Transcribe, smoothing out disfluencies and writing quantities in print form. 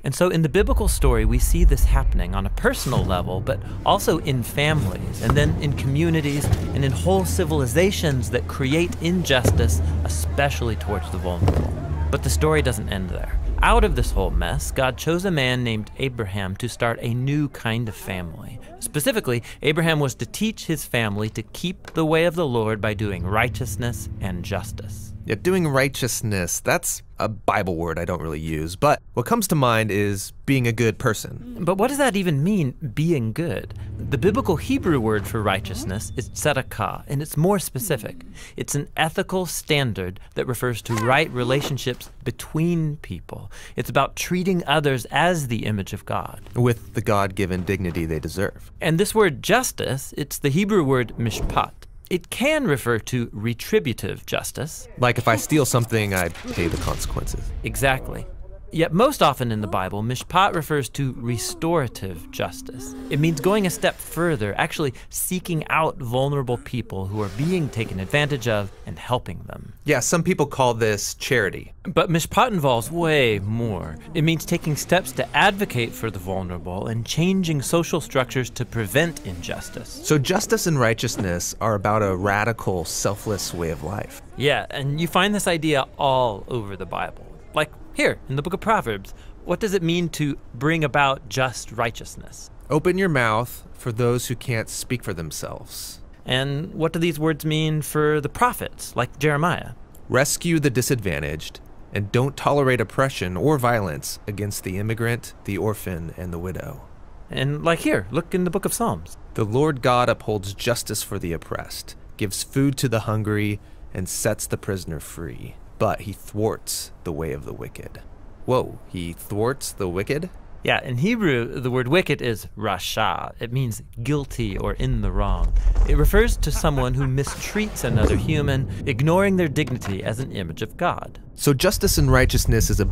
And so in the biblical story, we see this happening on a personal level, but also in families, and then in communities, and in whole civilizations that create injustice, especially towards the vulnerable. But the story doesn't end there. Out of this whole mess, God chose a man named Abraham to start a new kind of family. Specifically, Abraham was to teach his family to keep the way of the Lord by doing righteousness and justice. Yeah, doing righteousness, that's a Bible word I don't really use, but what comes to mind is being a good person. But what does that even mean, being good? The biblical Hebrew word for righteousness is tzedakah, and it's more specific. It's an ethical standard that refers to right relationships between people. It's about treating others as the image of God, With the God-given dignity they deserve. And this word justice, it's the Hebrew word mishpat. It can refer to retributive justice. Like if I steal something, I pay the consequences. Exactly. Yet most often in the Bible, mishpat refers to restorative justice. It means going a step further, actually seeking out vulnerable people who are being taken advantage of and helping them. Yeah, some people call this charity. But mishpat involves way more. It means taking steps to advocate for the vulnerable and changing social structures to prevent injustice. So justice and righteousness are about a radical, selfless way of life. Yeah, and you find this idea all over the Bible. Like here, in the book of Proverbs, what does it mean to bring about just righteousness? Open your mouth for those who can't speak for themselves. And what do these words mean for the prophets, like Jeremiah? Rescue the disadvantaged, and don't tolerate oppression or violence against the immigrant, the orphan, and the widow. And like here, look in the book of Psalms. The Lord God upholds justice for the oppressed, gives food to the hungry, and sets the prisoner free. But he thwarts the way of the wicked. Whoa, he thwarts the wicked? Yeah, in Hebrew, the word wicked is rasha. It means guilty or in the wrong. It refers to someone who mistreats another human, ignoring their dignity as an image of God. So justice and righteousness is a